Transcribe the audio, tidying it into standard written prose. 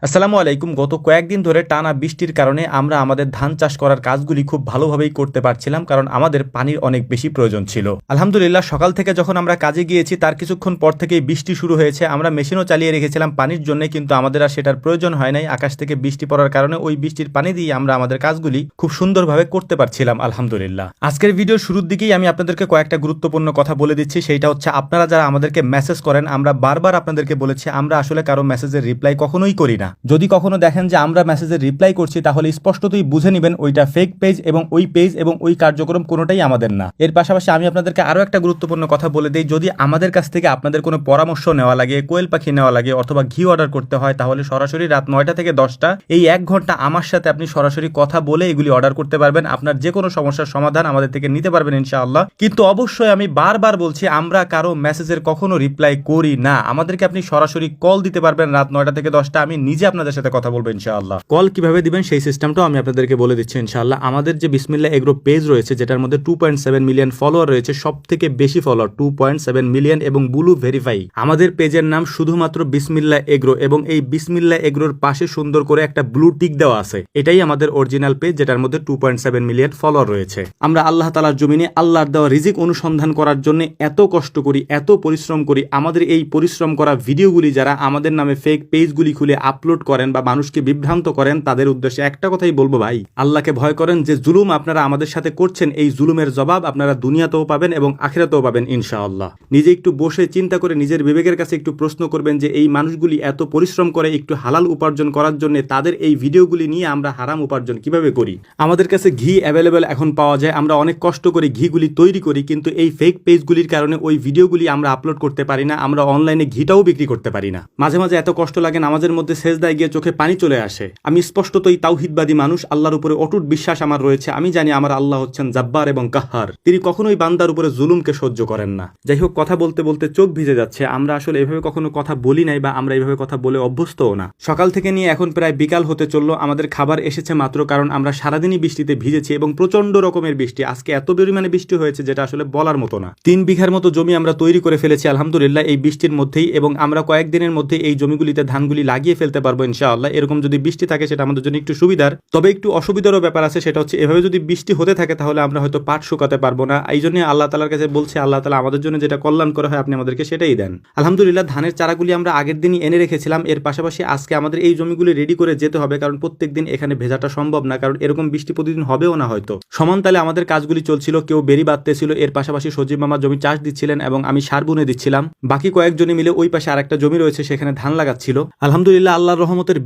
আসসালামু আলাইকুম। গত কয়েকদিন ধরে টানা বৃষ্টির কারণে আমরা আমাদের ধান চাষ করার কাজগুলি খুব ভালোভাবেই করতে পারছিলাম, কারণ আমাদের পানির অনেক বেশি প্রয়োজন ছিল। আলহামদুলিল্লাহ, সকাল থেকে যখন আমরা কাজে গিয়েছি তার কিছুক্ষণ পর থেকেই বৃষ্টি শুরু হয়েছে। আমরা মেশিনও চালিয়ে রেখেছিলাম পানির জন্য, কিন্তু আমাদের আর সেটার প্রয়োজন হয় নাই। আকাশ থেকে বৃষ্টি পড়ার কারণে ওই বৃষ্টির পানি দিয়ে আমরা আমাদের কাজগুলি খুব সুন্দরভাবে করতে পারছিলাম আলহামদুলিল্লাহ। আজকের ভিডিওর শুরুর দিকেই আমি আপনাদেরকে কয়েকটা গুরুত্বপূর্ণ কথা বলে দিচ্ছি। সেইটা হচ্ছে, আপনারা যারা আমাদেরকে মেসেজ করেন, আমরা বারবার আপনাদেরকে বলেছি আমরা আসলে কারো মেসেজের রিপ্লাই কখনোই করি না। যদি কখনো দেখেন যে আমরা মেসেজের রিপ্লাই করছি, তাহলে স্পষ্টতই বুঝে নেবেন ওইটা ফেক পেজ, এবং ওই পেজ এবং ওই কার্যক্রম কোনোটাই আমাদের না। এর পাশাপাশি আমি আপনাদেরকে আরো একটা গুরুত্বপূর্ণ কথা বলে দিই, যদি আমাদের কাছ থেকে আপনাদের কোনো পরামর্শ নেওয়া লাগে, কোয়েল পাখি নেওয়া লাগে অথবা ঘি অর্ডার করতে হয়, তাহলে সরাসরি রাত 9টা থেকে 10টা এই 1 ঘন্টা আমার সাথে আপনি সরাসরি কথা বলে এগুলি অর্ডার করতে পারবেন। আপনার যে কোনো সমস্যার সমাধান আমাদের থেকে নিতে পারবেন ইনশাআল্লাহ। কিন্তু অবশ্যই আমি বারবার বলছি, আমরা কারো মেসেজের কখনো রিপ্লাই করি না। আমাদেরকে আপনি সরাসরি কল দিতে পারবেন রাত 9টা থেকে 10টা, আমি নিজে আপনাদের সাথে কথা বলবো ইনশাআল্লাহ। কল কিভাবে দিবেন সেই সিস্টেমটাও আমি আপনাদেরকে বলে দিচ্ছি ইনশাআল্লাহ। আমাদের যে বিসমিল্লাহ এগ্রো পেজ রয়েছে, যেটার মধ্যে 2.7 মিলিয়ন ফলোয়ার রয়েছে, সব থেকে বেশি ফলোয়ার 2.7 মিলিয়ন এবং ব্লু ভেরিফাই। আমাদের পেজের নাম শুধুমাত্র বিসমিল্লাহ এগ্রো, এবং এই বিসমিল্লাহ এগ্রোর পাশে সুন্দর করে একটা ব্লু টিক দেওয়া আছে। এটাই আমাদের অরিজিনাল পেজ, যেটার মধ্যে 2.7 মিলিয়ন ফলোয়ার রয়েছে। আমরা আল্লাহ তাআলার জমিনে আল্লাহর দেওয়া রিজিক অনুসন্ধান করার জন্য এত কষ্ট করি, এত পরিশ্রম করি। আমাদের এই পরিশ্রম করা ভিডিওগুলি যারা আমাদের নামে ফেক পেজগুলি খুলে আপলোড করেন বা মানুষকে বিভ্রান্ত করেন, তাদের উদ্দেশ্যে একটা কথাই বলবো, ভাই আল্লাহকে ভয় করেন। যে জুলুম আপনারা আমাদের সাথে করছেন, এই জুলুমের জবাব আপনারা দুনিয়াতেও পাবেন এবং আখিরাতেও পাবেন ইনশাআল্লাহ। নিজে একটু বসে চিন্তা করে নিজের বিবেকের কাছে একটু প্রশ্ন করবেন যে এই মানুষগুলি এত পরিশ্রম করে একটু হালাল উপার্জন করার জন্য, তাদের এই ভিডিওগুলি নিয়ে আমরা হারাম উপার্জন কিভাবে করি। আমাদের কাছে ঘি অ্যাভেলেবেল এখন পাওয়া যায়, আমরা অনেক কষ্ট করে ঘিগুলি তৈরি করি, কিন্তু এই ফেক পেজগুলির কারণে ওই ভিডিওগুলি আমরা আপলোড করতে পারি না। আমরা অনলাইনে ঘিটাও বিক্রি করতে পারি না। মাঝে মাঝে এত কষ্ট লাগে, নামাজের মধ্যে সেজদায় গিয়ে চোখে পানি চলে আসে। আমি স্পষ্টতই তাওহিদবাদী মানুষ, আল্লাহর উপরে অটুট বিশ্বাস আমার রয়েছে। আমি জানি আমার আল্লাহ হচ্ছেন জাব্বার এবং কাহ্হার, তিনি কখনোই বান্দার উপরে জুলুমকে সহ্য করেন না। যাই হোক, কথা বলতে বলতে চোখ ভিজে যাচ্ছে। আমরা আসলে এভাবে কখনো কথা বলি নাই, বা আমরা এইভাবে কথা বলে অভ্যস্তও না। সকাল থেকে নিয়ে এখন প্রায় বিকাল হতে চললো, আমাদের খাবার এসেছে মাত্র, কারণ আমরা সারাদিনই বৃষ্টিতে ভিজেছি এবং প্রচন্ড রকমের বৃষ্টি। আজকে এত পরিমাণে বৃষ্টি হয়েছে যেটা আসলে বলার মতো না। 3 বিঘার মতো জমি আমরা তৈরি করে ফেলেছি আলহামদুলিল্লাহ এই বৃষ্টির মধ্যেই, এবং আমরা কয়েকদিনের মধ্যে এই জমিগুলিতে ধানগুলি লাগিয়ে ফেলতে পারবো ইনশাআল্লাহ। এরকম যদি বৃষ্টি থাকে সেটা আমাদের জন্য একটু সুবিধার, তবে একটু অসুবিধারও ব্যাপার আছে। সেটা হচ্ছে, এভাবে যদি বৃষ্টি হতে থাকে তাহলে আমরা হয়তো পাট শুকাতে পারবো না। এই জন্য আল্লাহ তাআলার কাছে বলছি, আল্লাহ তাআলা আমাদের জন্য যেটা কল্যাণ করা হয় আপনি আমাদেরকে সেটাই দেন। আলহামদুলিল্লাহ, ধানের চারাগুলি আমরা আগের দিনই এনে রেখেছিলাম। এর পাশাপাশি আজকে আমাদের এই জমিগুলি রেডি করে যেতে হবে, কারণ প্রত্যেকদিন এখানে ভেজাটা সম্ভব না, কারণ এরকম বৃষ্টি প্রতিদিন হবেও না হয়তো। সমান তালে আমাদের কাজগুলি চলছিল, কেউ বেরি বাঁধতেছিল, এর পাশাপাশি সজীব মামা জমি চাষ দিচ্ছিলেন এবং আমি সার বুনে দিচ্ছিলাম। বাকি কয়েকজনে মিলে ওই পাশে আরেকটা জমি রয়েছে, সেখানে ধান লাগাচ্ছিল। আলহামদুলিল্লাহ, আল্লাহর রহমতের